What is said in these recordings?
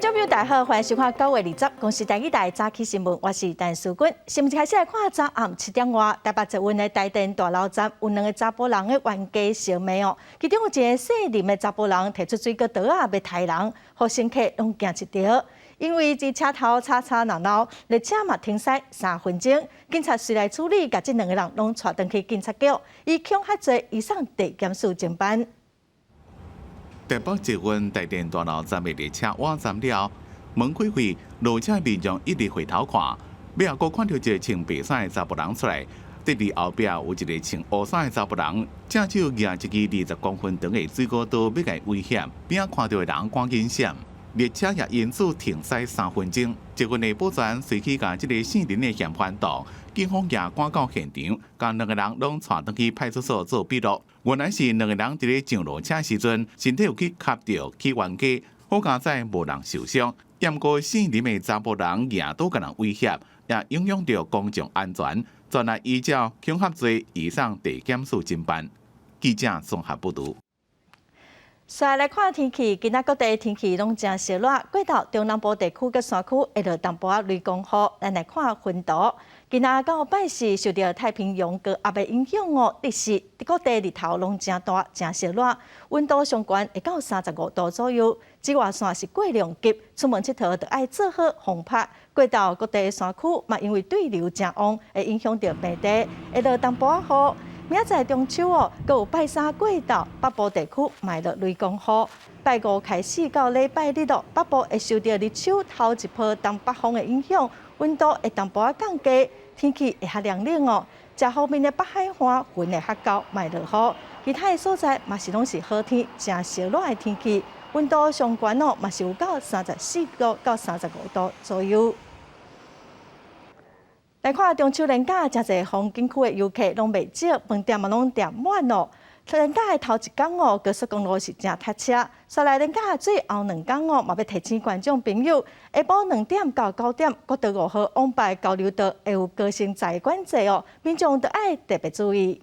众朋友，大家好，欢迎收看9月20公司第一台早起新闻，我是陈淑君。新闻一开始来看，早暗7点外，台北捷运的台电大楼站有2个查甫人的冤家相骂哦，其中有一个姓林的查甫人提出水果刀要杀人，互乘客拢惊一跳。因为伫车头吵闹闹，列车嘛停驶3分钟，警察随来处理，把这2个人拢带回去警察局，以恐吓罪移送地检署侦办。台北捷运台电大楼站的列车换站了，门开开，落车民众一直回头看，尾后佫看到一个穿白衫的查甫人出来，伫伫后壁有一个穿黑衫的查甫人，正手举一支20公分长的水果刀，要甲伊威胁，边仔看到的人赶紧闪。列车也因此停驶3分钟。捷运的保全随即将这个姓林的嫌犯导，警方也赶到现场，将2个人拢带回去派出所做笔录。原来是2个人伫咧上落车时阵，身体有去磕到去冤家，好佳在无人受伤。不过姓林的查甫人也都甲人威胁，也影响到公众安全，转来依照恐吓罪移送地检署侦办。记者综合报道。再来看天气，今仔各地天气拢真热热，过到中南部地区佮山区会落淡薄雷公雨。咱来看温度，今仔到拜四受到太平洋高压的影响哦，日时各地日头拢真大，真热热，温度上悬会到35度左右。紫外线是过量级，出门佚佗就要做好防晒。过到各地山区嘛，因为对流真旺，会影响到平地，会落淡薄雨。明仔载中秋哦，佮有拜三过到北部地区卖落雷公雨。拜5开始到礼拜日哦，北部会受到日秋头一波东北风的影响，温度会淡薄降低，天气会较凉冷哦。这方面的北海岸云会较高，卖落雨。其他的所在嘛是拢是好天，真热热的天气，温度上悬哦，嘛是有到34度到35度左右。来看中秋连假，真侪风景区的游客拢袂少，饭店嘛拢订满哦。连假的头一天哦，高速公路是真塞车。再来连假最后2天哦，嘛要提醒观众朋友，下晡2点到9点，国道5号往拜交流道会有高乘载管制哦，民众都要特别注意。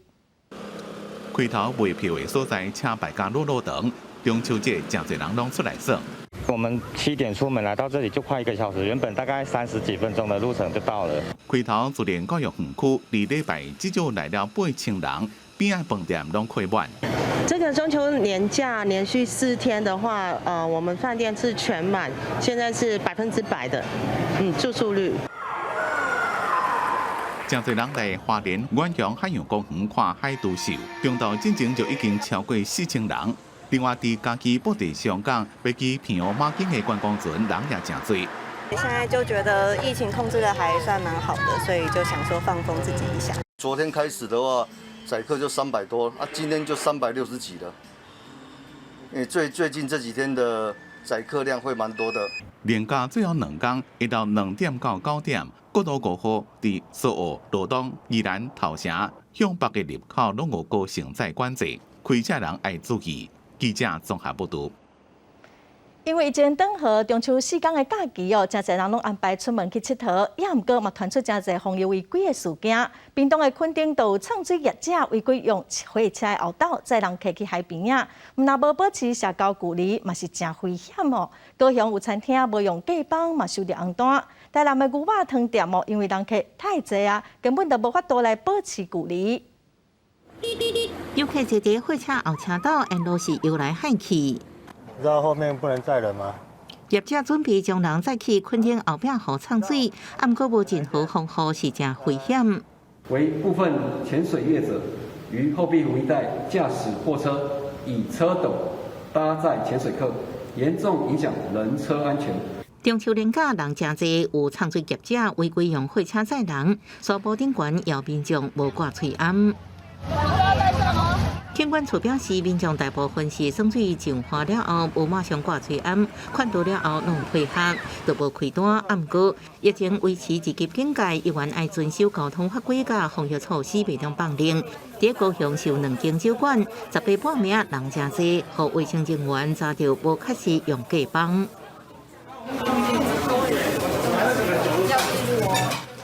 开头卖票的所在，车牌甲路长，中秋节真侪人拢出来耍。我们7点出门来到这里就快1个小时，原本大概30几分钟的路程就到了。开头自然教育园区，2礼拜至少来了8000人，边仔饭店拢客满。这个中秋年假连续4天的话，我们饭店是全满，现在是100%的，住宿率。真侪人来花莲远洋海洋公园看海豚秀，中岛进前就已经超过4000人。另外，伫家己布地上港飞机平湖马景的观光船人也真多。现在就觉得疫情控制的还算蛮好的，所以就想说放风自己一下。昨天开始的话，载客就300多，今天就360几了。因为最近这几天的载客量会蛮多的。连假最后2天，一到2点到9点，国道5号伫苏澳、罗东、宜兰、头城向北的入口拢有高乘载管制，开车人要注意。记者综合报道。因为前长和中秋4天的假期哦，真侪人拢安排出门去佚佗，也毋过嘛传出真侪防疫违规的事件。屏东的垦丁都有唱水业者违规用火车的后斗载人客去海边啊，若无保持社交距离，嘛是真危险哦。高雄有餐厅无用隔板，嘛受到红单。台南的牛肉汤店哦，因为人客太侪啊，根本就无法度来保持距离。游客坐在火车后车道，沿路是游来喊去。知道后面不能载人吗？业者准备将人载去垦丁后壁河唱水，不过无任何防护，是真危险。为部分潜水业者于后壁湖一带驾驶货车以车斗搭载潜水客，严重影响人车安全。中秋连假人真济，有唱水业者违规用火车载人，沙埔顶悬要民众无挂喙罨。警管处表示，民众大部分是送水上花了后，无马上挂喙罨，看到了后拢配合，都无开单。不过，疫情维持2级警戒，依然爱遵守交通法规甲防疫措施，袂当放任。在高雄受2间酒馆，18半名人真济，和卫生人员查到无确实用隔板。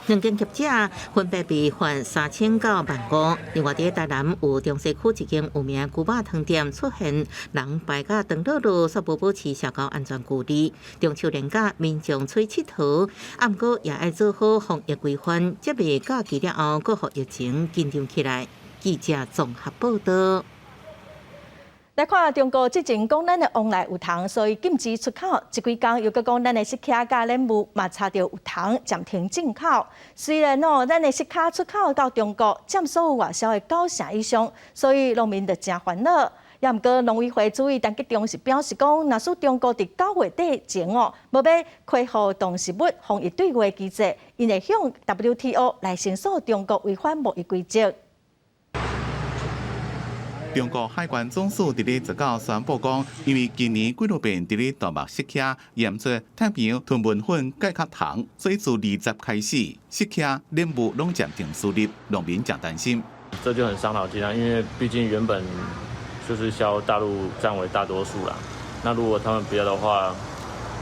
2间业者分别被罚3000到15000。另外，伫台南有中西区一间有名牛肉汤店出现人排甲长道路，煞无保持社交安全距离，中秋连假民众出去佚佗，啊，毋过也爱做好防疫规范，接未假期了后，搁互疫情紧张起来。记者综合报道。来看中国之前讲咱的往来有糖，所以禁止出口。这几天又搁讲咱的食客甲冷物嘛查到有糖，暂停进口。虽然咱的食客出口到中国占所有外销的9成以上，所以农民就真烦恼。也毋过农委会主委陈吉仲是表示讲，若是中国伫9月底前无要恢复动植物防疫对外机制，因会向 WTO 来申诉中国违反贸易规则。中国海关总署伫咧19宣布讲，因为今年几路遍伫咧大麦食客验出太平洋吞文粉介壳糖，所以自20开始，食客冷物拢暂停输入，农民真担心。这就很伤脑筋啊，因为毕竟原本就是销大陆占为大多数啦。那如果他们不要的话，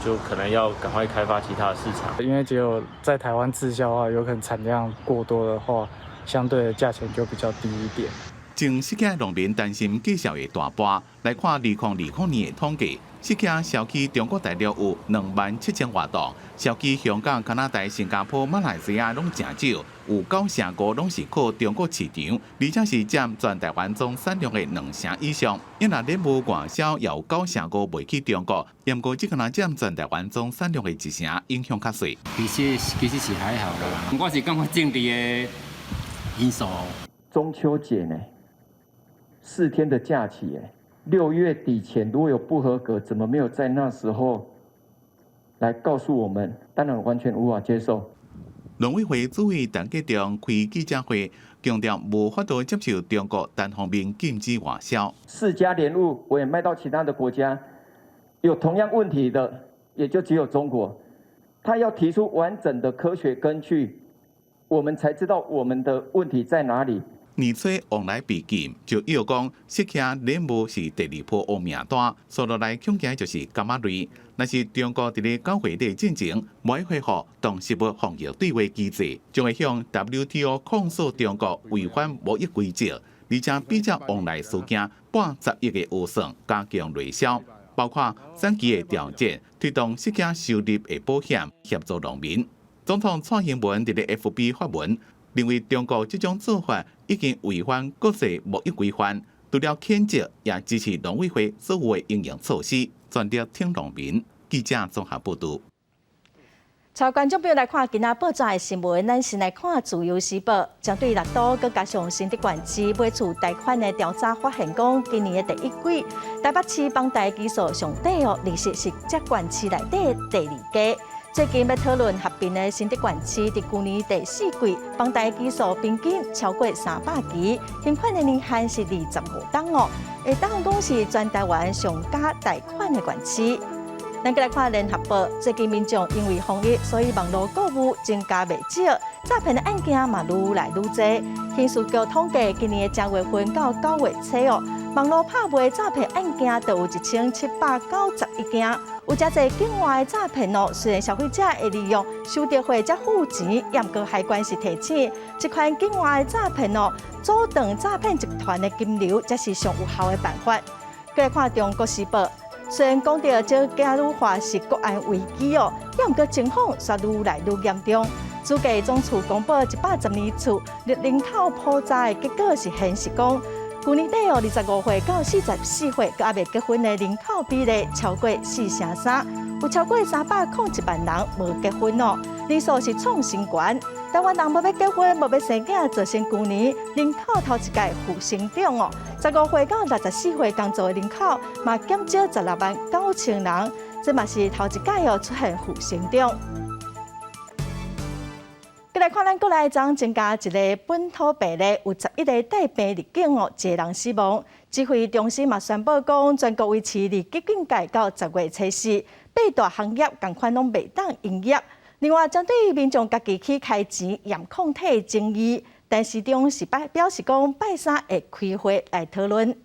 就可能要赶快开发其他的市场。因为只有在台湾滞销的话，有可能产量过多的话，相对的价钱就比较低一点。正食客农民担心计销的大波，来看2020年的统计，食客销去中国大陆有27000多档，销去香港、加拿大、新加坡、马来西亚拢真少，有9成5拢是靠中国市场，而且是占全台湾总产量的2成以上。因若冷物外销也有9成5卖去中国，不过只可能占全台湾总产量的1成，影响较小。其实是还好啦，我是感觉政治的因素。中秋节呢？4天的假期，6月底前如果有不合格，怎么没有在那时候来告诉我们？当然完全无法接受。农委会主委陈吉仲开记者会，强调无法度接受中国单方面禁止外销。4家莲雾我也卖到其他的国家，有同样问题的也就只有中国。他要提出完整的科学根据，我们才知道我们的问题在哪里。年初往来比禁，就又讲食客冷物是第2波黑名单，所落来恐惊就是柑仔类。若是中国伫咧9月底进前未恢复动植物防疫对外机制，将会向 WTO 控诉中国违反贸易规则，而且比较往来事件80亿的预算，加强内销，包括产期的调节、推动食客收入的保险，协助农民。总统蔡英文伫咧 FB 发文，认为中国这种做法已经违反国际贸易规范，除了谴责，也支持农委会所有的应用措施，全力挺农民。记者综合报道。朝观众朋友来看今仔报纸的新闻，咱先来看《自由时报》针对6都，佮加上新竹县市买厝贷款的调查发现，讲今年的第1季，台北市房贷基数上低利息是接管市内底第2低。最近要讨论合并的新竹县市，伫去年第4季房贷基数平均超过300期，还款的年限是25档会当讲是全台湾上加贷款的县市。咱再来看联合报，最近民众因为防疫，所以网络购物增加不少，诈骗的案件嘛愈来愈多。刑事局统计，今年的10月份到9月初网络拍卖诈骗案件就有1791件。有真侪境外的诈骗虽然消费者会利用收到货才付钱，也毋过海关是提醒，这款境外的诈骗阻断诈骗集团的金流，才是上有效的办法。再来看《中国时报》。虽然讲到这假女化是国安危机也毋过情况却愈来愈严重。主计总处公布110年厝人口普查的结果是显示讲，去年底25岁到44岁佮还未结婚的人口比例超过4%，有超过301万人无结婚人数是创新高。台湾人无要结婚、无要生囝，造成去年人口头一届负成长15岁到64岁工作的人口嘛减少169000人，这嘛是头一届出现负成长。再来看咱国内增加一个本土病例，有11个带病入境1个人死亡。指挥中心嘛宣布讲，全国维持入境界到10月初4，8大行业共款拢袂当营业。另外，针对民众家己去开钱验抗体争议，陈时中是表示讲，拜三会开会来讨论。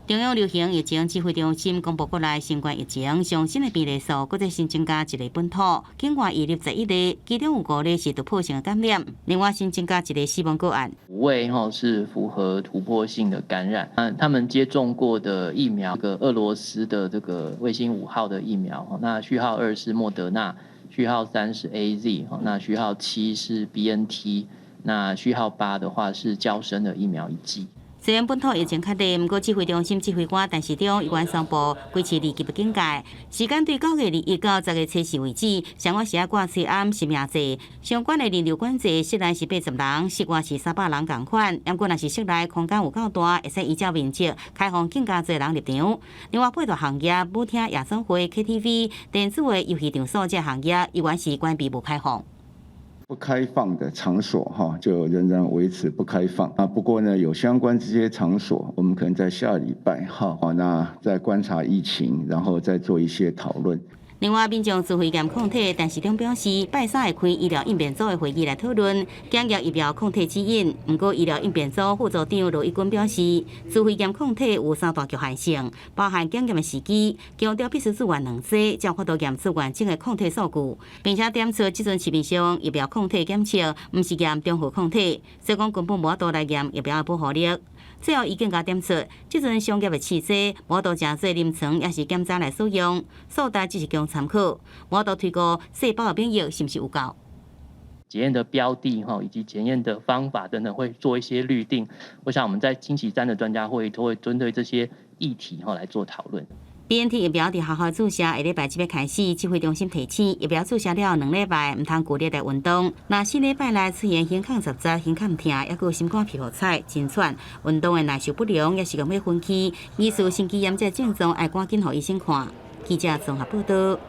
中央流行疫情指挥中心公布国内新冠疫情上新的病例数，搁再新增加1例本土，境外移入11例，其中有5例是突破性的感染。另外新增加1例死亡个案，5位是符合突破性的感染，他们接种过的疫苗，俄罗斯的这个卫星5号的疫苗，那序号2是莫德纳，序号3是 AZ， 那序号7是 BNT， 那序号8的话是嬌生的疫苗1剂。虽然本土疫情确定，不过指挥中心指挥官陈时中已经宣布维持2级的警戒，时间对9月21到10月7日为止。上海市啊挂催暗是名制，相关的人流管制，室内是80人，室外是300人同款。不过若是室内空间有够大，会使依照面积开放更加侪人入场。另外，8大行业，舞厅、夜总会、KTV、电子的游戏场所这行业，依然是关闭不开放。不开放的场所就仍然维持不开放啊。不过呢，有相关这些场所，我们可能在下礼拜那再观察疫情，然后再做一些讨论。另外，民众自费验抗体，陈时中表示，拜三会开医疗应变组的会议来讨论检验疫苗抗体指引。不过，医疗应变组副组长罗一军表示，自费验抗体有3大局限性，包含检验的时机，强调必须做完2剂，才发到验出完整的抗体数据，并且点出这阵市面上疫苗抗体检测不是验中和抗体，所以讲根本无法度来验疫苗的保护力。最后，伊更加点出，这阵商业的试剂无法度真做临床也是检查来使用，数大只是供参考，无法度推估细胞的免疫是不是有够。检验的标的以及检验的方法等等会做一些律定。我想我们在星期3的专家会都会针对这些议题来做讨论。BNT 疫苗伫学校注射，下礼拜7要开始。指挥中心提醒，疫苗注射了2礼拜，唔通剧烈来运动。若4礼拜内出现胸腔杂杂、胸腔痛，抑个心肝皮肤彩、真喘、运动的耐受不良，也是容易分期。疑似心肌炎这症状，爱赶紧互医生看。记者综合报道。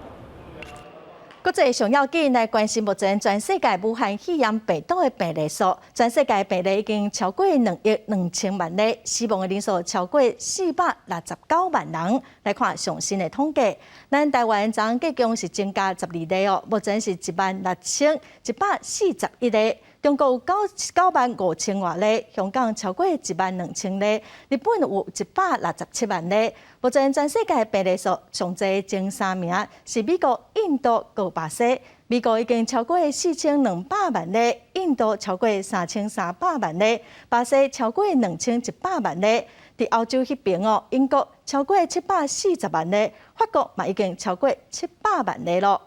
国际上要紧来关心目前全世界武汉肺炎病毒的病例数，全世界病例已经超过2亿2000万例，死亡的人数超过469万人。来看上新的统计，咱台湾昨计共是增加12例哦，目前是16141例。中国有95000多例，香港超过12000例，日本有167万例。目前全世界病例数上侪前3名是美国、印度和巴西。美国已经超过4200万例，印度超过3300万例，巴西超过2100万例。伫欧洲迄边哦，英国超过740万例，法国嘛已经超过700万例咯。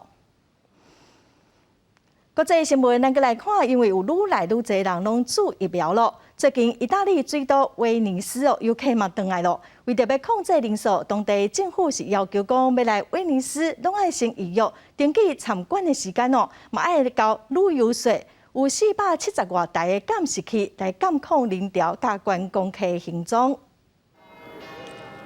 国际新闻，咱阁来看，因为有愈来愈侪人拢注疫苗咯。最近，意大利水都威尼斯哦，游客嘛回来咯。为着要控制人数，当地政府是要求讲，要来威尼斯拢爱先预约，登记参观的时间哦，嘛爱交旅游税。有470多台的监视器来监控人潮甲观光客的行踪。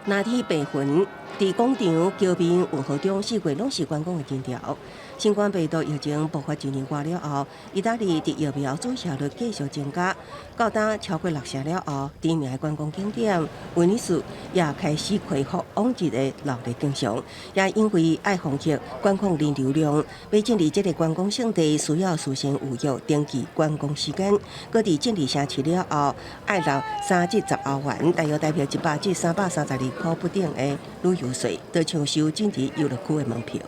那天白云，伫广场、桥边、运河中4月拢是观光的景条。新冠病毒疫情爆发1年多了后，意大利伫疫苗注射率继续增加，到达超过6成了后，知名的观光景点威尼斯也开始恢复往日的热闹景象。也因为爱防疫，观光人流量，要进入这个观光胜地，需要事先预约登记观光时间。搁伫进入城市了后，爱落3至10欧元，大约代表100至332块不等的旅游税，都像收进入游乐区的门票。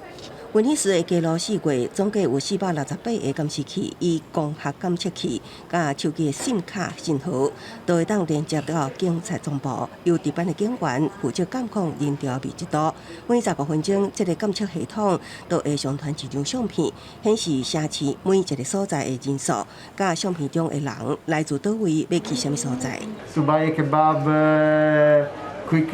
威尼斯的街路4月总计有468个监视器，以光学监测器甲手机的SIM卡信号，都会当连接到警察总部，由值班的警员负责监控人潮密集度。每15分钟，这个监测系统都会上传一张相片，显示城市每一个所在的人数，甲相片中的人来自倒位，要去什么所在。Quick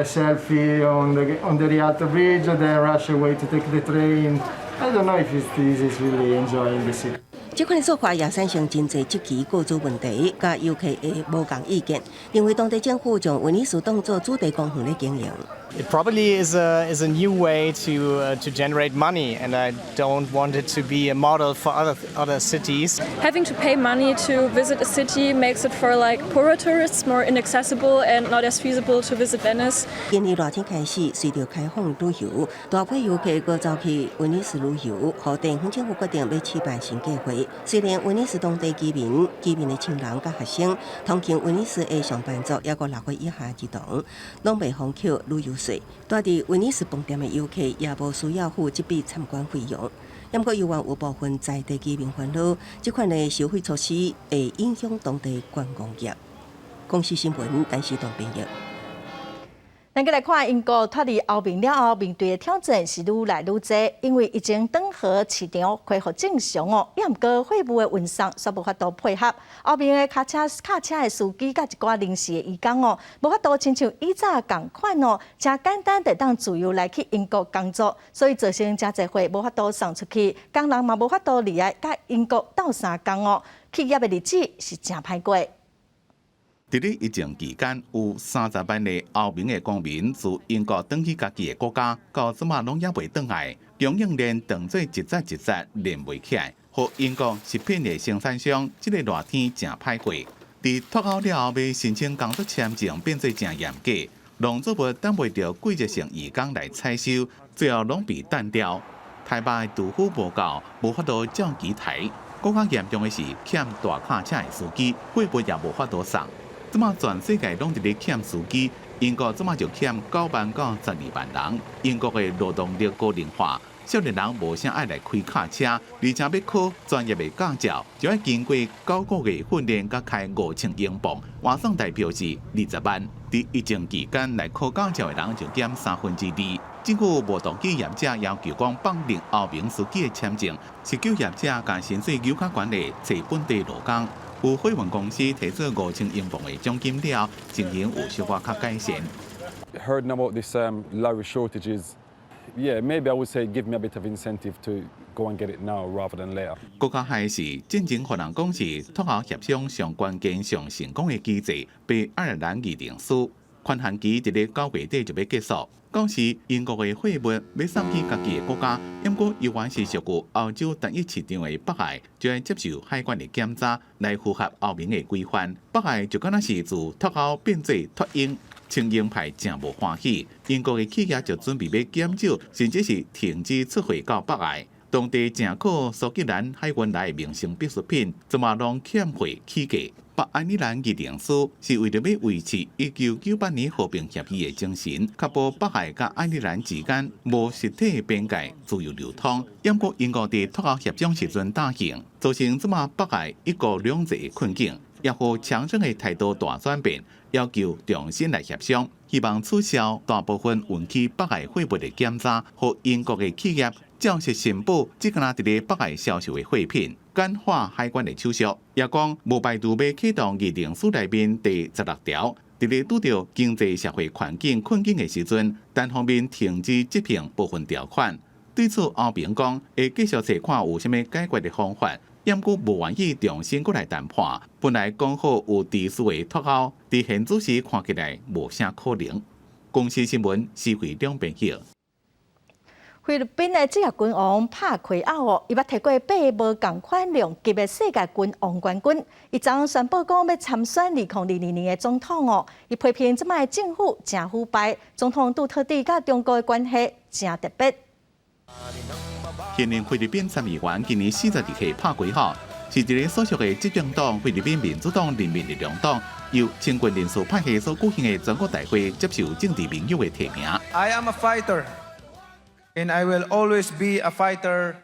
selfie on the Rialto Bridge, or then rush away to take the train. I don't know if this is really enjoying the city. 这款的做法也产生真侪积极各种问题，甲游客的无共意见，认为当地政府将威尼斯当作主题公园来经营。It probably is a new way to generate money, and I don't want it to be a model for other cities. Having to pay money to visit a city makes it for like poorer tourists more inaccessible and not as feasible to visit Venice. 今年热天开始，随着开放旅游，大批游客各走去威尼斯旅游，和地方政府决定要举办新计划。虽然威尼斯当地居民的青人甲学生，通勤威尼斯的上班族，也个6岁以下儿童，拢未放扣旅游税。住伫威尼斯饭店的游客也无需要付这笔参观费用。不过，由于有部分在地居民烦恼，这款的收费措施会影响当地观光业。公司新闻，陈时东编译。咱再来看英国脱离欧盟了后，面对的挑战是愈来愈多，因为已经等和市场恢复正常哦，也毋过货物的运送却无法度配合。欧盟的卡车的司机甲一寡临时的移工哦，无法度亲像以早共款哦，真简单就当自由来去英国工作，所以造成真侪货无法度送出去，工人嘛无法度离开甲英国斗相共哦，企业的日子是真歹过。伫咧疫情期间，有30万的欧盟的公民自英国返去家己的国家，到即马拢也未返来，供应链当做一节连袂起来，互英国食品的生产商即个热天真歹过。伫脱欧了后，要申请工作签证变做真严格，农作物等袂到季节性移工来采收，最后拢被单掉。台北的杜甫无够，无法度照期台。更较严重的是欠大卡车的司机，货物也无法度送。即马全世界拢伫咧欠司机，英国即马就欠9万到12万人。英国的劳动力高龄化，少年人无啥爱来开卡车，而且要考专业的驾照，就要经过9个月训练，甲开5000英镑，换算代表是20万。伫疫情期间来考驾照的人就减2/3。政府无同意业者要求讲放领欧盟司机的签证，是叫业者甲薪水优卡管理找本地劳工。有货运公司提出5000英镑的奖金了，情形有小可较改善。Heard about this lorry shortages. Yeah, maybe I would say give me a bit of incentive to go and get it now rather than later. 更加害是战争可能讲是脱欧协商上关键上成功的机制，被爱尔兰议定书宽限期伫咧9月底就要结束。到时英国的货物要送去家己的国家，不过由于是属于欧洲单一市场的北海，就要接受海关的检查，来符合欧盟的规范。北海就敢若是自脱欧变做脱英。青鹰派真无欢喜，英国的企业就准备要减少，甚至是停止出货到北海。当地进口苏格兰海运来的民生必需品，怎么拢欠货起价？北爱尔兰议定书是为了要维持1998年和平协议的精神，确保北海甲爱尔兰之间无实体边界自由流通。不过英国伫脱欧协商时阵打行，造成即马北海一国两制的困境，也互强生的态度大转变，要求重新来协商，希望取消大部分运去北海货物的检查，和英国的企业照实申报即个伫咧北海销售的货品。简化海关的手续，也讲无排除要启动议定书内面第16条，伫咧拄到经济社会环境困境的时阵，单方面停止执行部分条款。对此，欧盟讲会继续找看有啥物解决的方法，不过无愿意重新过来谈判。本来讲好有地区的脱欧，伫现主时看起来无啥可能。公司新闻是会两边晓。菲律宾的职业拳王帕奎奥哦，伊捌摕过8个无共款量级的世界拳王冠军。伊昨昏宣布讲要参选2022年的总统哦。伊批评即摆政府真腐败，总统杜特地甲中国的关系真特别。现任菲律宾参议员今年42岁帕奎奥，是一个所属的执政党菲律宾民主党人民力量党由青军人士派系所举行的全国大会接受政治盟友的提名。I am a fighter. And I will always be a fighter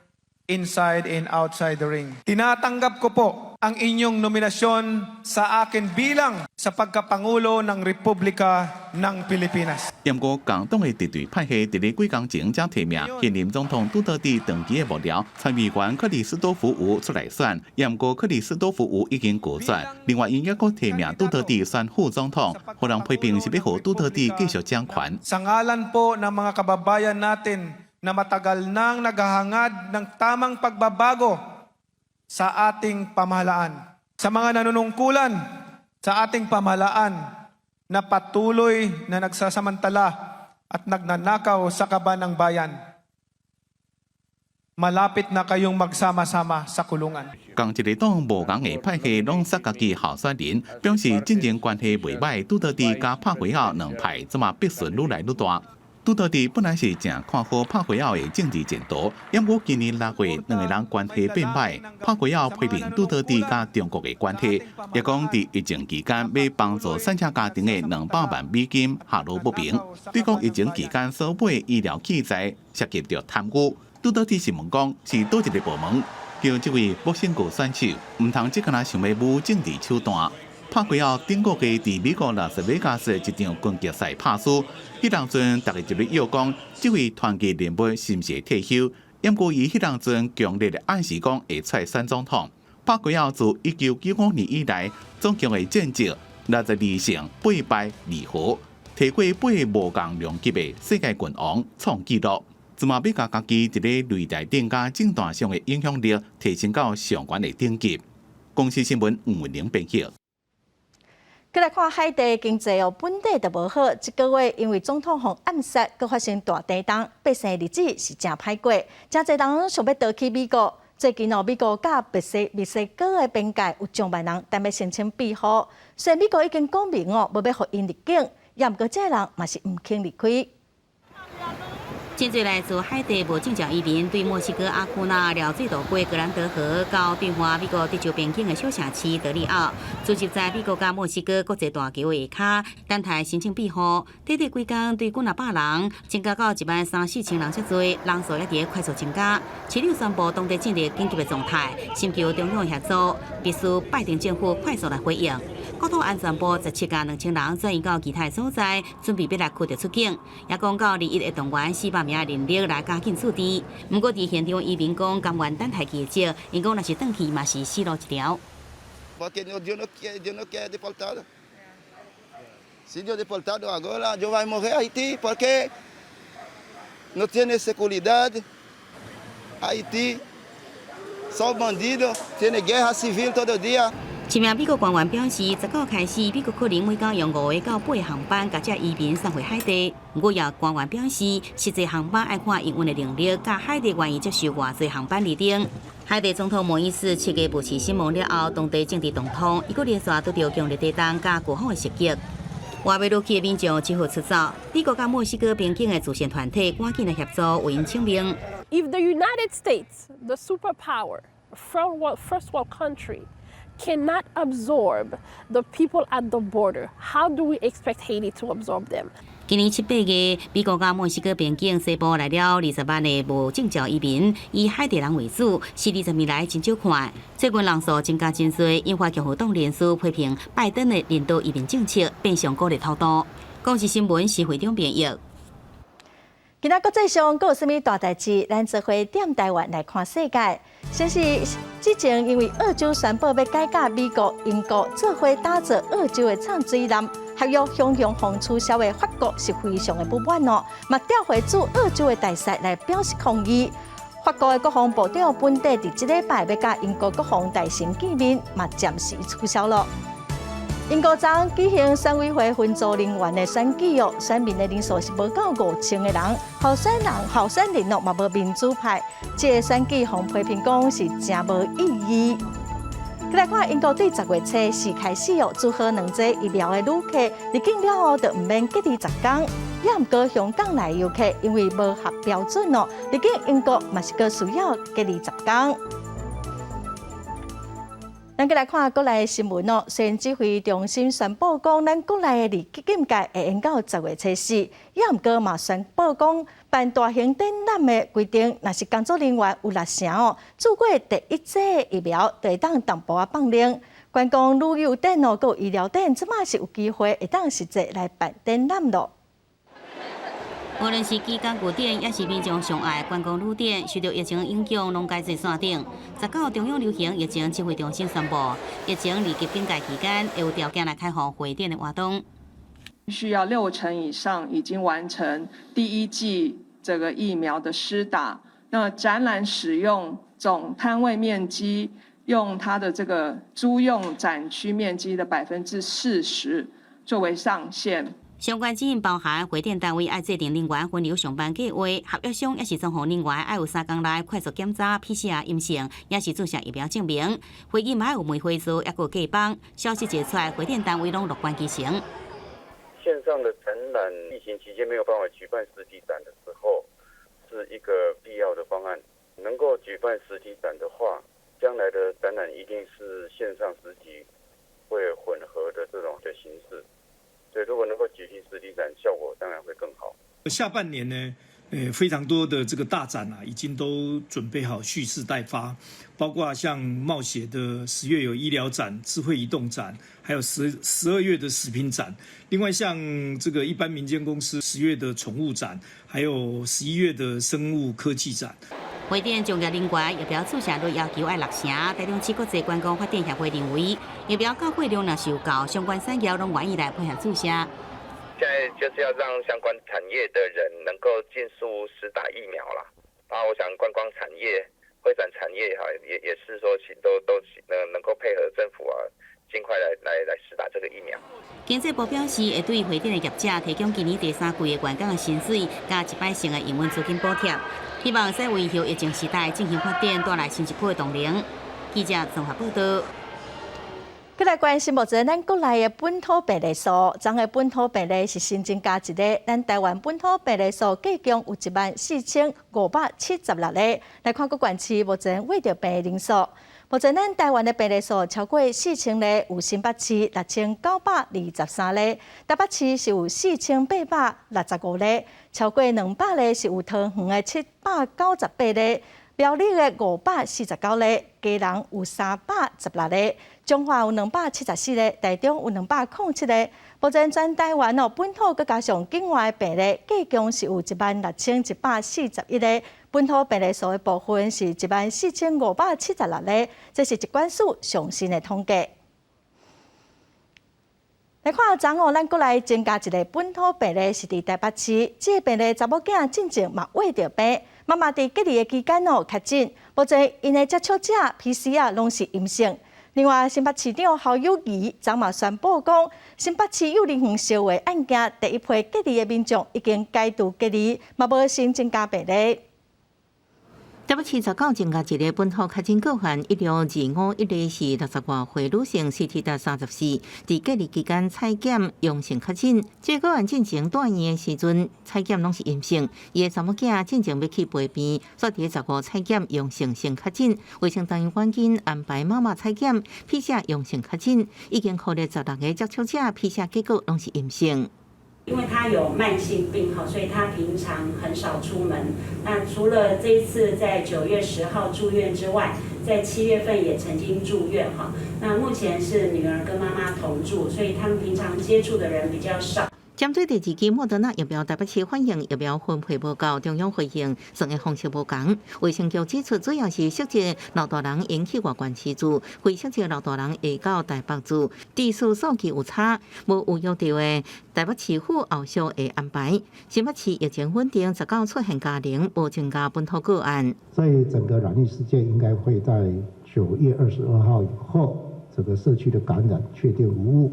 inside and outside the ring. Tinatanggap ko po ang inyong nominasyon sa akin bilang sa pagkapangulo ng Republika ng Pilipinas. 不过，共党的敌对派系伫咧几工前才提名现任总统杜特地长期的幕僚参议员克里斯多夫吴出来选，不过克里斯多夫吴已经过选。另外，因也阁提名杜特地选副总统，互人批评是要互杜特地继續掌權。Sa ngalan po ng mga kababayan natin na matagal nang naghahangad ng tamang pagbabago sa ating pamahalaan. Sa mga nanunungkulan sa ating pamahalaan na patuloy na nagsasamantala at nagnanakaw sa kaban ng bayan, malapit na kayong magsama-sama sa kulungan. 共一个党无共的派系拢杀家己候选人，表示政经关系袂歹。拄到伫加拍回后两派怎么逼顺愈来愈大。拄到伫本来是正看好拍回后的政治前途，因过今年6月两个人关系变歹，拍回后批评拄到伫甲中国的关系，也讲伫疫情期间要帮助三车家庭的200万美金下落不平。对讲疫情期间所买医疗器材涉及着贪污。 拄到伫新闻讲是倒一个部门，叫这位北省国选手，唔通只干那想要舞政治手段。拍过后，顶个月伫美国拉斯维加斯一场拳击赛拍输，迄当阵大家就咧又讲，这位团结联盟是毋是会退休？因过伊迄当阵强烈的暗示讲会出选总统。拍过后，自1995年以来，总共的战绩62胜8败2和，摕过8无共量级的世界拳王创纪录。 自嘛要甲家己一个擂台顶甲政坛上的影响力提升到上悬的等级。公司新闻吴文玲编辑。再来看海地经济本地就无好，这个月因为总统防暗杀，佮发生大地震，百姓日子是真歹过。真侪人想要逃去美国，最近美国甲墨西哥的边界有上万人，但要申请庇护。虽然美国已经讲明无要互因入境，也毋过这人嘛是毋肯离开。 真侪来自海地无正常移民对墨西哥阿库纳寮水道过格兰德河到对岸美国地州边境的小城市德里奥，聚集在美国甲墨西哥国际大桥的下骹，等待申请庇护。短短几天，对几啊百人，增加到13000-4千人遮多，人数也伫快速增加。市长宣布当地进入紧急的状态，寻求中央协助，必须拜登政府快速来回应。国土安全部17架2000人转移到其他所在，准备要来驱着出境。也讲到21个动员400名人力来加紧处理。不过，伫现场移民讲甘愿等待期少，因讲若是转去嘛是死路一条。Sido deportado agora, eu vai morrer Haiti porque não tem segurança. Haiti só bandido, tem guerra civil todo dia. 一名美国官员表示，19号开始，美国可能每天用5个到8个航班把这移民送回海地。不过，也官员表示，实际航班要看营运的能力，甲海地愿意接受偌济航班而定。海地总统莫伊斯7月无视新闻了后，当地政治动荡，伊个连续拄到强烈地震甲国防的袭击。外围落去的民众只好出走，美国甲墨西哥边境的主线团体赶紧来协助为因清明。If the United States, the superpower, first world country, cannot absorb the people at the border, how do we expect Haiti to absorb them? 今年7、8月，美国甲墨西哥边境西部来了20万的无证照移民，以海地人为主，是20年来真少看。最近人数增加真多，引发共和党联署批评拜登的领导移民政策变相鼓励偷渡。公视新闻是会长编译。今仔国际上，阁有甚物大代志？咱做伙点台湾来看世界。先是之前因为澳洲宣布要改嫁美国、英国，做伙打造澳洲的畅水艦，合约向风取消的法国是非常的不满哦，嘛调回驻澳洲的大使来表示抗议。法国的国防部长本地伫即礼拜要甲英国国防大臣见面，嘛暂时取消了。英国昨举行选委会分组人员的选举哦，选民的人数是无到5000个人，候选人嘛无民主派，这个选举互批评讲是真无意义。再来看英国对10月初4开始哦，祝贺两剂疫苗的旅客入境了后，就唔免隔离10天。也唔过香港来游客因为无合标准哦，入境英国嘛是个需要隔离10天。咱再来看国内的新闻哦。虽然指挥中心宣布讲，咱国内的入境界会延到10月初4，也毋过嘛宣布讲，办大型展览的规定，若是工作人员有6成哦，做过第一剂疫苗，就会当淡薄放领。观光旅游展哦，佮医疗展，即马是有机会会当实际来办展览咯。无论是基港古典，也是民众上爱的观光旅店，受到疫情影响，拢改在线顶。19号中央流行疫情指挥中心宣布，疫情立即警戒期间，会有条件来开放会展的活动。需要60%以上已经完成第1剂这个疫苗的施打。那展览使用总摊位面积，用它的这个租用展区面积的40%作为上限。相关指引包含回电单位爱制定人员分流上班计划，合约上也是总户人员爱有3天内快速检查 PCR 阴性，也是注射疫苗证明。会议嘛还有梅花座，也有假帮。消息解出来，回电单位拢乐观其成。线上的展览，疫情期间没有办法举办实体展的时候，是一个必要的方案。能够举办实体展的话，将来的展览一定是线上实体会混合的这种的形式。所以，如果能够举行实体展，效果当然会更好。下半年呢，非常多的这个大展啊，已经都准备好蓄势待发，包括像冒险的10月有医疗展、智慧移动展，还有12月的食品展。另外，像这个一般民间公司10月的宠物展，还有11月的生物科技展。回电从业人员疫苗注射率要求爱6成，台中市国际观光发展协会认为，疫苗到货量若受够，相关产业拢愿意来配合注射。现在就是要让相关产业的人能够尽速施打疫苗啦。啊，我想观光产业、会展产业哈，也是说都能够配合政府啊，尽快来施打这个疫苗。经济部表示，会对回电的业者提供今年第3季的员工的薪水加100%的营运资金补贴。希望使为后疫情时代进行发展带来新一波的动能。记者综合报道。再来关心目前咱国内的本土病例数，昨个本土病例是新增加一例，咱台湾本土病例数计共有14576例。来看各县市目前未着病的人数。目前咱台湾的病例数超过4000例，有新北市6923例，台北市是有4865例，超过200例是有桃园的798例，苗栗的549例，基隆有316例，彰化有274例，台中有207例。目前全台湾本土佮加上境外病例，计共是有16141例。本土病例数的部分是14576例，这是疾管署上新的统计。来看昨咱国内增加一个本土病例，是伫台北市。这个病例查某囝进前嘛胃着病，妈妈伫隔离的期间确诊，目前因的接触者 PCR 拢是阴性。另外，新北市长侯友宜昨嘛宣布讲，新北市幼儿园烧话案件第一批隔离的民众已经解除隔离，嘛无新增加病例。台北市19增加一例本土确诊个案，1625，一例是60多岁女性，CT 达34，伫隔离期间采检阳性确诊。这个案进前住院的时阵，采检拢是阴性。伊的查某囝进前要去陪病，煞伫15采检阳性先确诊。卫生单位赶紧安排妈妈采检，PCR 阳性确诊，已经考虑16个接触者 PCR 结果拢是阴性。因为他有慢性病哈，所以他平常很少出门。那除了这一次在9月10号住院之外，在7月份也曾经住院哈。那目前是女儿跟妈妈同住，所以他们平常接触的人比较少。针对第2剂莫德纳疫苗，台北市反映疫苗分配无够，中央回应算的方式无同。卫生局指出，主要是涉及老大人引起外县市住，非涉及老大人下到台北住，地数数据有差，无有约定的台北市府后续会安排。新北市疫情稳定，19出现家庭，无增加本土个案。所以整个染疫事件应该会在9月22号以后，这个社区的感染确定无误，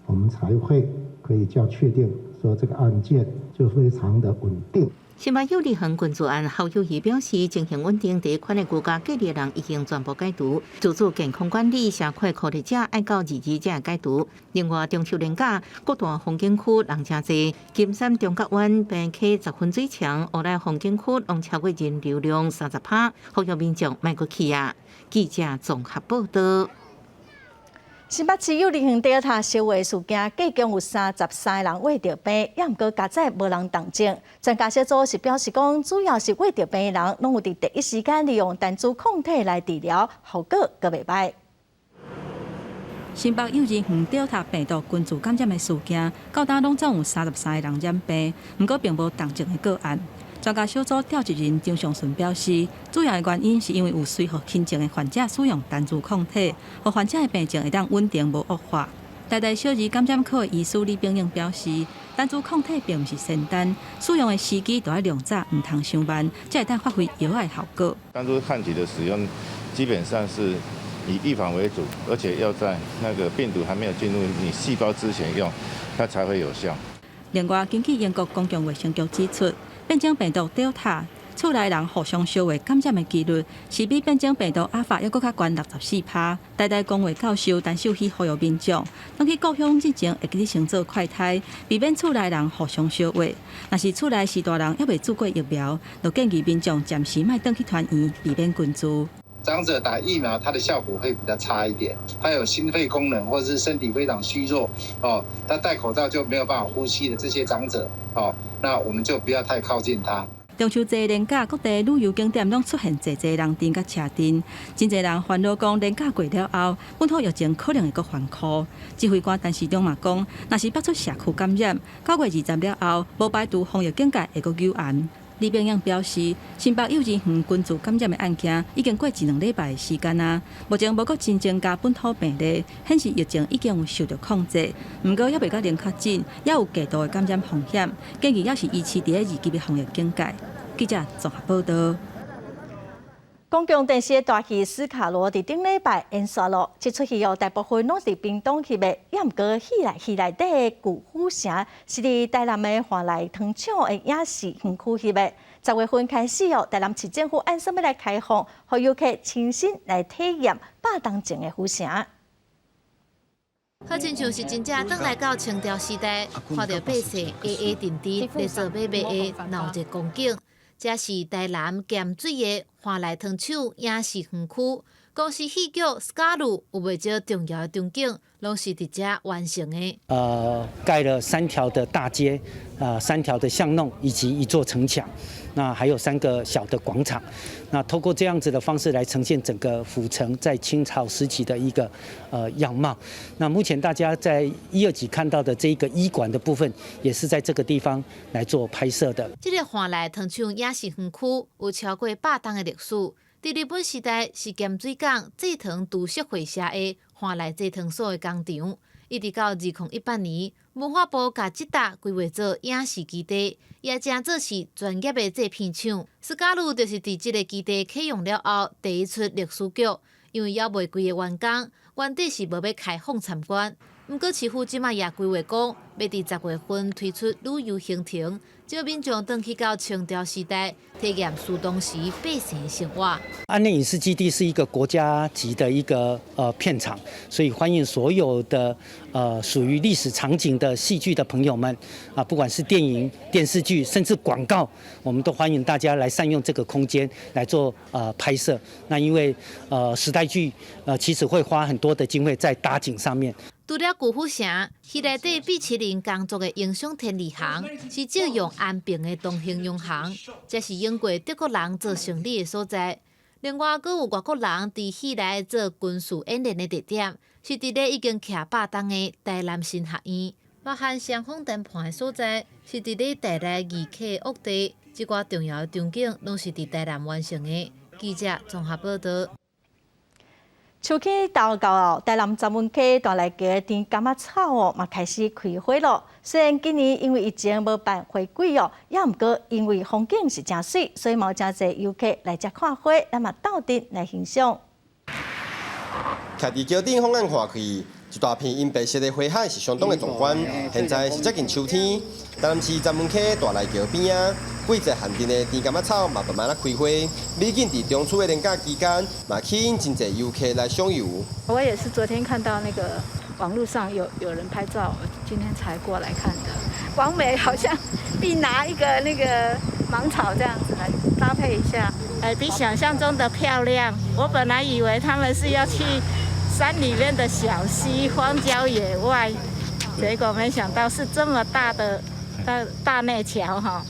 我们才会可以较确定说这个案件就非常的稳定。新北幼儿园群聚案，侯友宜表示，情形稳定，第一款的居家隔离人已经全部解除，自主健康管理社会考虑者爱到22才解除。另外，中秋连假，各大风景区人真多，金山中角湾并溪10分水墙，后来风景区拢超过人流量30%，呼吁民众莫阁去啊。记者综合报道。新北市幼儿园Delta烧话事件，计共有33人胃着病，也毋过加载无人动静。专家小组是表示讲，主要是胃着病的人，拢有伫第一时间利用单株抗体来治疗，效果阁袂歹。新北幼儿园Delta病毒群聚感染的事件，到今拢总有33个人染病，毋过并无动静的个案。专家小组调集人张尚顺表示，主要的原因是因为有随和轻症的患者使用单株抗体，互患者的病情会当稳定无恶化。台大小儿感染科的医师李炳英表示，单株抗体并毋是仙丹，使用的时机都要量早，毋通伤慢，才会当发挥药的效果。单株抗体的使用基本上是以预防为主，而且要在那个病毒还没有进入你细胞之前用，它才会有效。另外，根据英国公共卫生局指出，变种病毒 Delta 厝内人互相相互感染的几率是比变种病毒阿法还佫较悬64%。台大公卫教授陈秀熙呼吁民众，当去故乡之前，会记得先做快筛，避免厝内人互相相互。若是厝内是大人还未注过疫苗，就建议民众暂时莫登去团圆，避免群聚。长者打疫苗，它的效果会比较差一点，他有心肺功能或者是身体非常虚弱哦，他戴口罩就没有办法呼吸的这些长者哦，那我们就不要太靠近他。中秋节连假，各地旅游景点拢出现济人阵甲车阵，真侪人烦恼讲连假过了后，本土疫情可能会佫反扩。指挥官陈时中嘛讲，若是爆出社区感染，9月20了后，无排除防疫警戒会佫有限。李炳阳表示，新北幼稚园群组感染的案件已经过1-2礼拜的时间啊，目前无佫新增加本土病例，显示疫情已经有受到控制。不过，还未到零确诊，也有极度的感染风险，建议也是维持伫2级的防疫警戒。记者综合报道。公共电视的大戏《斯卡罗》伫顶礼拜演刷了，这出戏大部分拢伫屏东翕的，也毋过戏内底的古虎城是伫台南的华来糖厂的影视园区翕的。10月份开始台南市政府按什么来开放，让游客亲身来体验8当前的虎城。好亲像是真正转来到清朝时代，看到百姓A定定来做买卖的闹热光景。这是台南咸水的华来糖厂影视园区，公司戏剧《斯卡鲁》有袂少重要的场景，拢是伫这完成的。盖了3条的大街，3条的巷弄，以及1座城墙。那还有3个小的广场，那透过这样子的方式来呈现整个府城在清朝时期的一个样貌。那目前大家在1、2集看到的这一个医馆的部分，也是在这个地方来做拍摄的。这个华来糖厂影视园区有超过100年的历史，伫日本时代是咸水港制糖株式会社的华来制糖所的工厂，一直到2018年。文化部甲这搭规划做影视基地，也正做是专业的制片厂。斯卡鲁就是伫这个基地启用了后第一出历史剧，因为还未规个完工，原底是无要开放参观。不过市府即马也规划讲，要伫10月份推出旅游行程，叫民众回去到清朝时代，体验苏当时百姓的生活。安内影视基地是一个国家级的一个片场，所以欢迎所有的属于历史场景的戏剧的朋友们不管是电影、电视剧，甚至广告，我们都欢迎大家来善用这个空间来做拍摄。那因为时代剧其实会花很多的经费在搭景上面。除了古虎城，戏内底米其林工作的英雄天理行是借用安平的东兴洋行，这是英国德国人做生理的所在。另外，阁有外国人伫戏内做军事演练的地点，是伫咧已经徛8当的台南新学院。包含双峰谈判的所在，是伫咧台内二期屋地，这寡重要的场景拢是伫台南完成的。记者综合报道。秋季到后，台南闸门溪大内街甜柑仔草嘛开始开花了。虽然今年因为疫情无办花季也毋过因为风景是真水，所以嘛有真侪游客来遮看花，咱嘛斗阵来欣赏。徛伫桥顶放眼看去，一大片银白色的花海是相当的壮观。现在是接近秋天，台南市闸门溪大内桥边啊，几只旱地的甜柑仔草嘛慢慢啊开花。毕竟伫中秋的连假期间，嘛吸引真侪游客来赏游。我也是昨天看到那个网络上有人拍照，我今天才过来看的。王美好像必拿一个那个芒草这样子来搭配一下，比想象中的漂亮。我本来以为他们是要去山里面的小溪、荒郊野外，结果没想到是这么大的大内桥哈。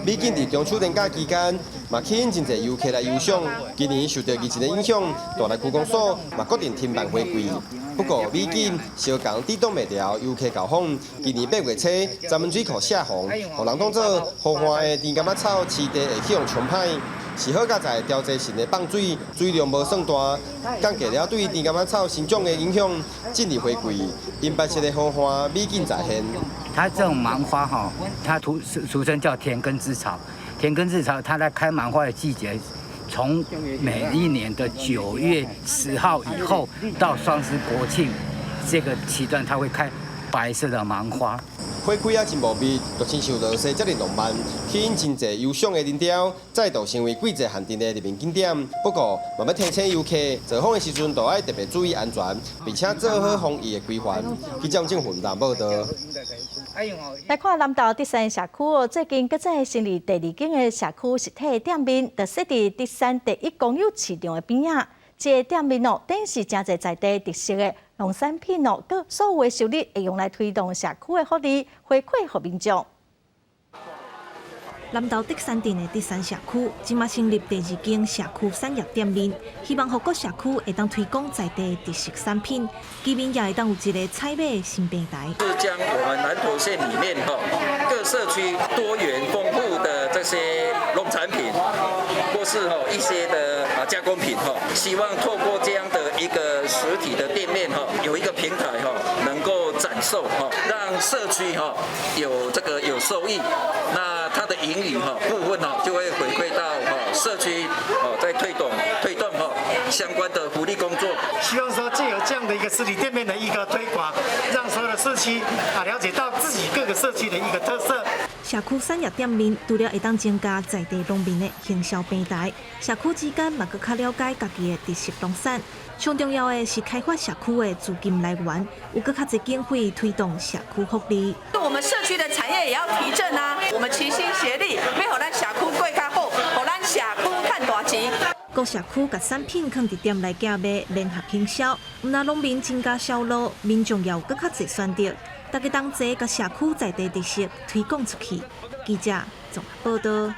毕竟伫中秋连假期间，嘛吸引真侪游客来游赏。今年受到疫情的影响，大内区公所嘛决定停办花季。不过，毕竟小港抵挡袂了游客高峰。今年8月初，闸门水库泄洪，互人当作荷花的甜柑仔草饲地会去用冲歹。是好佳在调节性的放水，水量无算大，降低了对甜柑仔草生长的影响。进入花季，银白色的荷花美景再现。它这种芒花哈，它俗称叫田根之草。田根之草，它在开芒花的季节，从每一年的9月10号以后到双十国庆这个期段，它会开白色的芒花。花开啊真无密，就亲像落雪遮尔浪漫，吸引真侪忧伤的人潮，再度成为季节限定的入门景点。不过，慢慢提醒游客造访的时阵，都要特别注意安全，并且做好防疫的规范。记者郑云南报道。来看南投德山社区哦，最近搁在成立第2间的社区实体店面，就设伫德山第1公有市场的边仔。这个店面哦，等是真侪在地特色的农产品哦，佮所有的收入会用来推动社区的福利，回馈给民众。南投德山镇的德山社区，即马成立第2间社区产业店面，希望各社区会当推广在地特色产品，居民也会当有一个采买的新平台。是将我们南投县里面各社区多元丰富的这些农产品，或是一些的加工品希望透过这样的一个实体的店面有一个平台能够展售让社区有收益，那它的盈余部分就会回馈到社区在推动相关的福利工作。希望说借由这样的一个实体店面的一个推广，让所有的社区了解到自己各个社区的一个特色。社区产业店面除了会当增加在地农民的行销平台，社区之间嘛更较了解家己的特色农产。上重要的是开发社区的资金来源，有更较侪经费推动社区福利。我们社区的产业也要提振啊！我们齐心协力，要互咱社区过较好，互咱社区赚大钱。各社区甲产品放伫店内价卖，联合行销，毋但农民增加销路，民众也有更较侪选择。大家同齐甲社区在地特色推广出去。记者综合报道。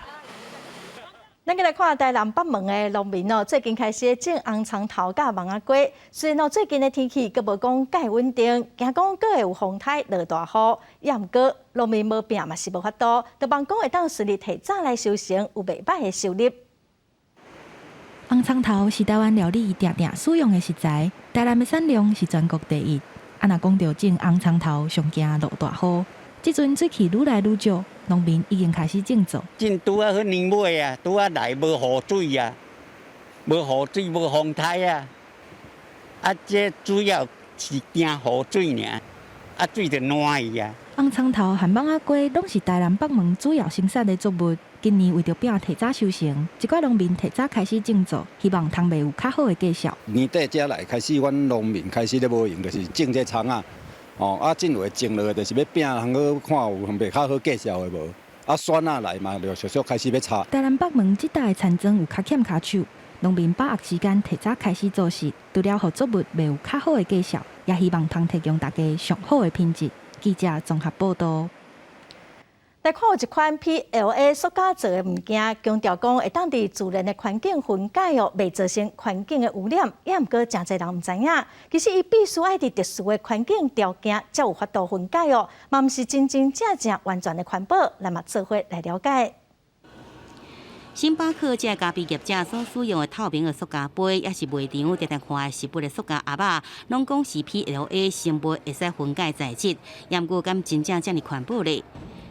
咱来看台南北门的农民哦，最近开始种红葱头甲芒仔瓜。虽然最近的天气阁无讲介稳定，惊讲阁会有风台落大雨，也毋过农民无病嘛是无法度，就望讲会当顺利提早来收成，有袂歹的收入。红葱头是台湾料理常常使用的食材，台南的产量是全国第一。若讲到种红葱头，上惊落大雨。即阵水气愈来愈少，农民已经开始种作。种拄啊迄年尾啊，拄啊来无雨水啊，无雨水无风台啊，这主要是惊雨水尔，水就烂去啊。红葱头和芒仔瓜拢是台南北门主要生产的作物。今年为着拼提早收成，一寡农民提早开始种作，希望通卖有较好的绩效。年底才来开始，阮农民开始咧无用，就是种这葱啊。种落种落，就是要拼，通去看有卖较好绩效的无。选来嘛，就俗开始要插。台南北门这带的田庄有较欠骹手，农民把握时间提早开始做事，除了互作物卖有较好的绩效，也希望通提供大家上好的品质。记者综合报道。来看有一款 PLA 塑胶做的物件，强调讲会当伫自然的环境分解哦，袂造成环境的污染。也毋过真侪人毋知影，其实伊必须爱伫特殊的环境条件，才有法度分解哦，嘛毋是真正完全的环保。咱嘛做伙来了解。星巴克这咖啡业者所使用的透明的塑胶杯，也是卖场常常看的实物的塑胶盒仔，拢讲是 PLA 成分会使分解材质，也毋过敢真正遮尔环保咧？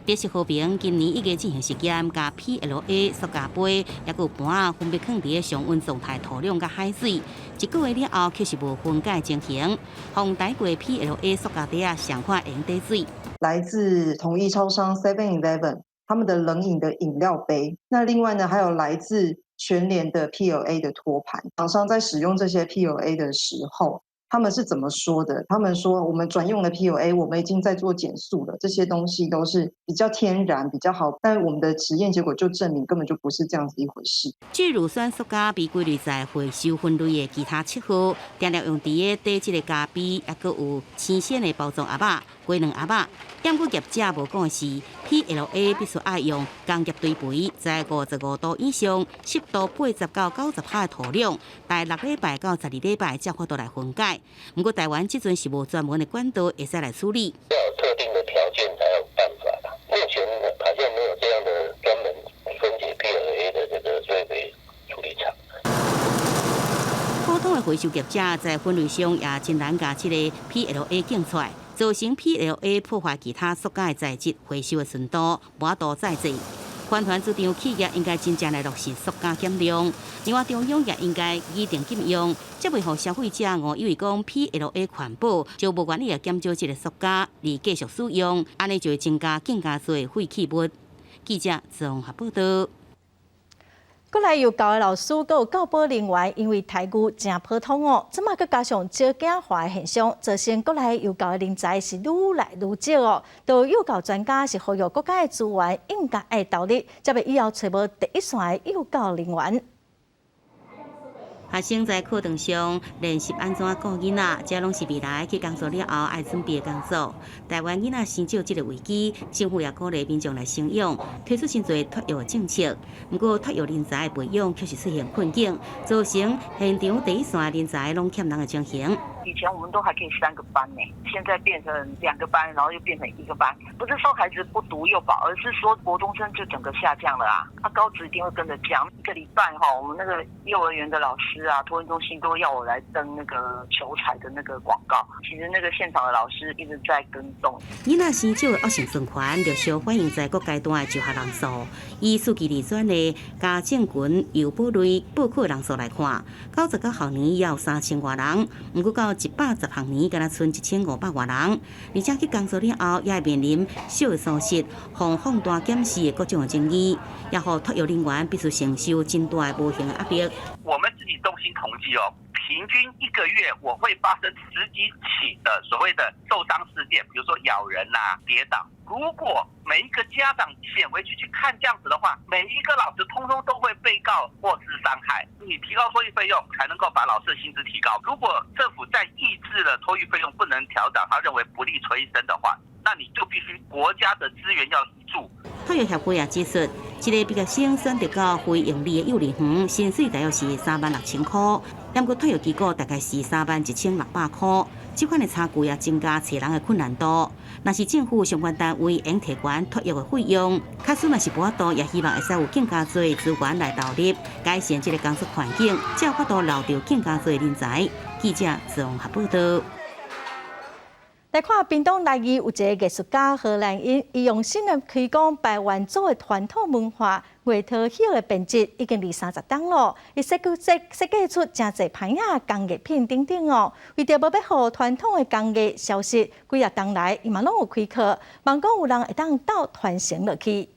特色和平今年已经进行实验，甲 PLA 塑胶杯也有盘啊分别放伫常温状态土壤甲海水，1个月了后却是无分解情形。防台过 PLA 塑胶袋啊，上快用滴水。来自统一超商 7-Eleven 他们的冷饮的饮料杯，那另外呢还有来自全联的 PLA 的托盘。厂商在使用这些 PLA 的时候，他们是怎么说的？他们说我们转用的 PLA， 我们已经在做减塑了，这些东西都是比较天然、比较好，但我们的实验结果就证明根本就不是这样子一回事。聚乳酸塑胶被归类在回收分类的其他7号，常常用伫个底质的咖啡，也佫有新鲜的包装盒仔、鸡卵盒仔。但过业者无讲的是 ，PLA 必须爱用工业堆肥，在55度以上、湿度80到90%的土壤，大6礼拜到12礼拜才法度来分解。不过台湾这阵是无专门的管道会使来处理。要有特定的条件才有办法啦。目前好像没有这样的专门分解 PLA 的这个堆肥处理厂。普通的回收业者在分类上也真难把这个 PLA 拣出来。造成 PLA 破坏其他塑胶的材质回收的顺度无法度再制。环团主张企业应该真正来落实塑胶减量，另外中央也应该拟定禁用，才袂互消费者误以为讲 PLA 环保就无愿意来减少这个塑胶而继续使用，安尼就会增加更加多废弃物。记者综合报道。过来有教的老师，佮有教保人员，因为台语真普通哦，即马佮加上少子化的现象，造成过来有教的人才是愈来愈少哦。都幼教专家是呼吁国家的资源应该爱投入，才袂以后找无第一线的幼教人员。学生在课堂上练习安怎教囡仔，这拢是未来去工作了后爱准备的工作。台湾囡仔生少这个危机，政府也鼓励民众来生养，推出真侪托育政策。不过，托育人才的培养却是出现困境，造成现场第一线人才拢欠人的情形。以前我们都还可以3个班呢，现在变成2个班，然后又变成1个班。不是说孩子不读幼保，而是说国中生就整个下降了啊。高职一定会跟着降。1个礼拜我们那个幼儿园的老师啊，托育中心都要我来登那个求财的那个广告。其实那个现场的老师一直在跟动。囡仔生少的恶性循环，就小反映在各阶段的就学人数。以数据二选的家政群幼保类报考人数来看，99学年也有3000多人，不过到110学年，敢若剩1500多人，而且去工作了后，也会面临少的疏失、放大检视的各种争议，也互托育人员必须承受真大的无形的压力。我们自己中心统计哦，平均1个月我会发生10几起的所谓的受伤事件，比如说咬人啦、跌倒。如果每一个家长显回去看这样子的话，每一个老师通通都会被告或是伤害。你提高托育费用，才能够把老师的薪资提高。如果政府在抑制了托育费用不能调涨，他认为不利催生的话，那你就必须国家的资源要挹注。托育协会也指出，一个毕业生选择到非营利的幼儿园，薪水大约是36000块，但过托育机构大概是31600块。这款的差距也增加找人的困难度。若是政府相关单位应提悬托育的费用，假使若是无法度，也希望会使有更加多资源来投入，改善这个工作环境，才有法度留住更加多人才。记者综合报道。来看屏东内义有一个艺术家何兰英，伊用心的推广台湾族的传统文化月桃叶的编辑已经20-30档了。伊设计出真侪牌啊、工艺品等等哦。为着要互传统的工艺消失，几啊档来伊嘛拢有开课，望讲有人会当倒传承落去。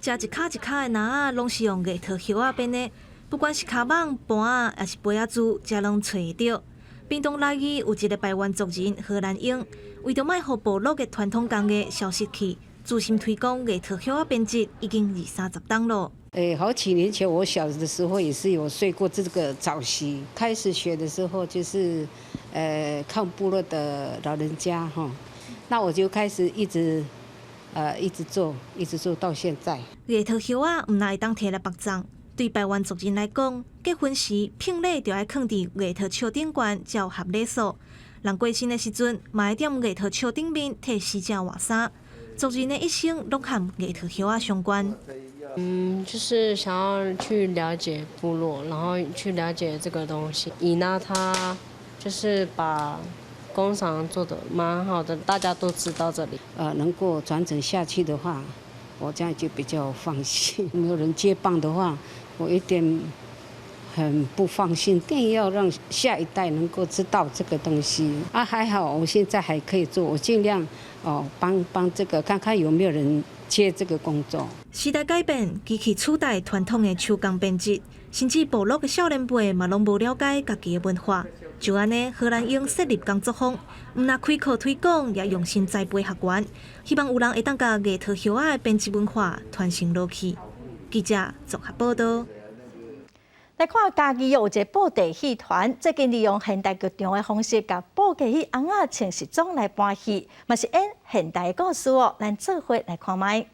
这一卡一卡的篮啊，拢是用月桃叶啊编的，不管是卡网、盘啊，还是杯仔珠，这拢找得到。屏东内义有一个台湾族人何兰英，为着卖互部落的传统工艺消失去，注心推广月桃叶编辑已经20-30档了。好几年前我小的时候也是有睡过这个早习。开始学的时候就是，看部落的老人家哈，那我就开始一直做到现在。月桃叶啊，唔会当摕来白粽。对台湾族人来讲，结婚时聘礼就要放伫月桃树顶悬，才有合礼数。人过身的时阵，嘛会踮月桃树顶面替死者换衫。族人的一生拢和月桃叶啊相关。就是想要去了解部落，然后去了解这个东西。以呢，他就是把工厂做得蛮好的，大家都知道这里。能够传承下去的话，我这样就比较放心。没有人接棒的话，我有点很不放心。一定要让下一代能够知道这个东西啊。还好我现在还可以做，我尽量帮这个看看有没有人接这个工作。时代改变，机器取代传统的手工编辑，甚至部落的少年辈嘛拢无了解家己的文化。就安尼，何兰英设立工作坊，唔但开课推广，也用心栽培学员，希望有人会当把月桃叶仔的编辑文化传承落去。记者综合报道。来看嘉义有一个布袋戏团，最近利用现代剧场的方式，甲布袋戏翁仔穿西装来扮戏，嘛是演现代故事哦。咱做伙来看卖。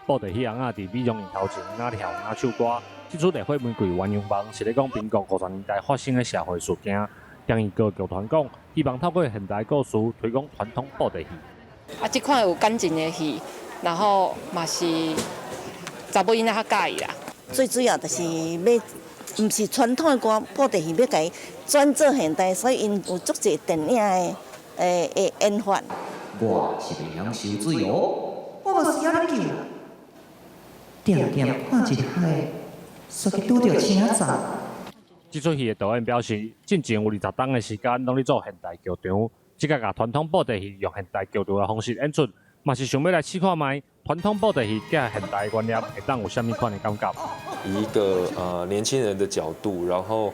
布袋戏翁仔伫美容院头前哪跳哪唱歌，这出《火玫瑰鸳鸯梦》是咧讲民国50年代发生的社会事件。张义哥剧团讲，希望透过现代故事推广传统布袋戏。这款有感情的戏，然后嘛是查某囡仔较介意啦。最主要就是要，唔是传统的歌布袋戏，要甲伊转做现代，所以因有足侪电影的淹患。我是袂晓受水哦，我无需要你救啦。点点看一海，煞去拄着车站。这出戏的导演表示，进前有20档的时间拢咧做现代剧场，即个甲传统布袋戏用现代剧场的方式演出，嘛是想要来试看卖传统布袋戏加现代的观念，会当有啥物款的感觉？以一个年轻人的角度，然后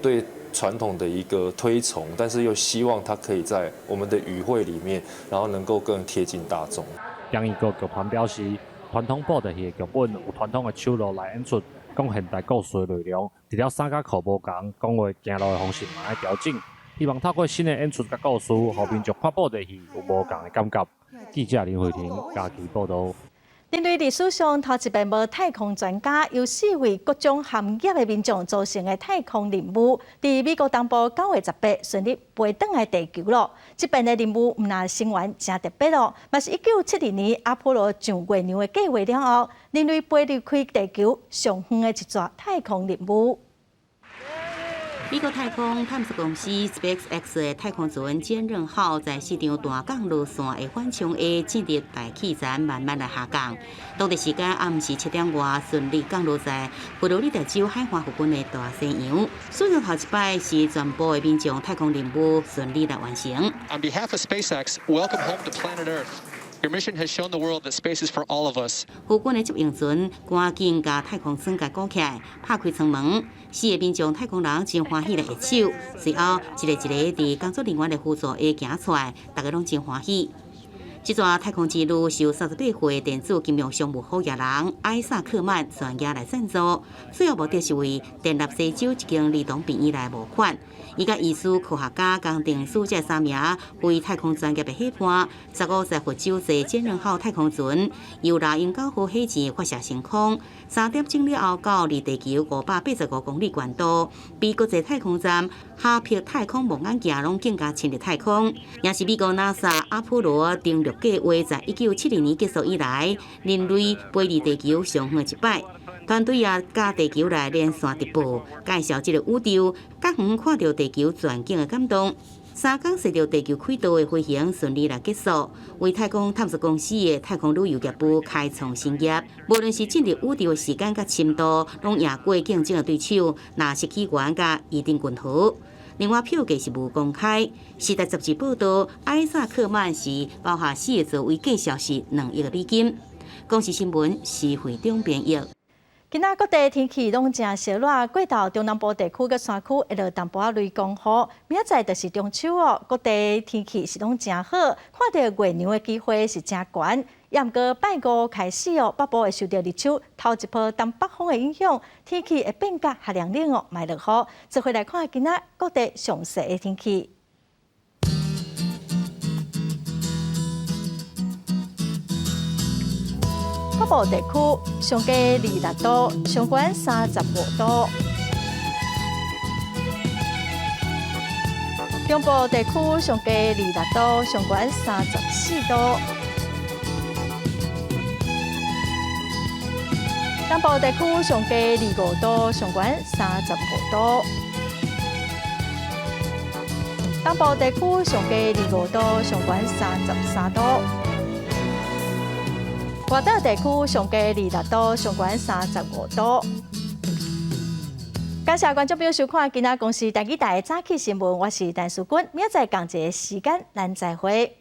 对传统的一个推崇，但是又希望它可以在我们的语汇里面，然后能够更贴近大众。江义国剧团表示，传统布袋戏的剧本有传统的手路来演出。讲现代故事的内容，除了三甲口无共，讲话行路的方式嘛要调整，希望透过新的演出甲故事，互民众看布袋戏有无共的感觉。记者林慧婷家己报道。针对历史上头一遍无太空专家由4位各种行业的民众组成的太空任务，伫美国东部9月18顺利飞返来地球咯。这遍的任务毋但成员真特别咯，嘛是1972年阿波罗上月亮的计划了后，人类飞离开地球上远的一座太空任务。美国太空探索公司 SpaceX 的太空船坚韧号在4张大港路线的缓冲的建立大气层慢慢来下降。当地时间暗时7点外，顺利降落在佛罗里达州海华附近的大西洋。所以头一摆是全部的民众太空任务顺利来完成。On behalf of SpaceX, welcome home to planet Earth. Your mission has shown the world that space is for all of us. 附近的接应船赶紧把太空舱给鼓起来，拍开舱门，4个民众太空人真欢喜来握手。随后，一个伫工作人员的辅助下行出来，大家拢真欢喜。这座太空之路是由38岁电子金融商务好业人艾萨克曼专业来赞助，主要目的是为建立西州一间儿童病院来募款。伊甲医师、科学家共定数这3名非太空专业的伙伴，15岁佛州坐坚韧号太空船由拉因9号起前发射升空，3点钟了后到离地球585公里远度，比国际太空站哈皮太空望远镜拢更加深入太空，也是美国 NASA 阿波罗登陆计划在1972年结束以来，人类飞离地球上远一摆。团队也甲地球来连线直播，介绍这个宇宙较远看到地球全景的感动。3天随着地球轨道的飞行顺利来结束，为太空探索公司的太空旅游业务开创新业。无论是进入宇宙的时间甲深度，拢赢过竞争的对手，纳什起源甲伊甸群河。另外，票价是无公开。时代杂志报道，艾萨克曼是包含4个座位计绍是2亿美金。公司新闻是会中编译。今仔各地天气拢真热热，过到中南部地区甲山区会落淡薄仔雷公雨。明仔载就是中秋哦，各地天气是拢真好，看到月亮的机会是真悬。也毋过拜五开始哦，北部会受到日出头一波东北风的影响，天气会变甲较凉冷哦，卖落雨。这回来看今仔各地详细的天气。北部地区上低26度，上悬35度；中部地区上低26度，上悬34度；东部地区上低25度，上悬35度；东部地区上低25度，上悬33度。外岛地区上低26度，上悬35度。感谢观众朋友收看今仔公视台语台早起新闻，我是陈淑君，明仔载同一个时间咱再会。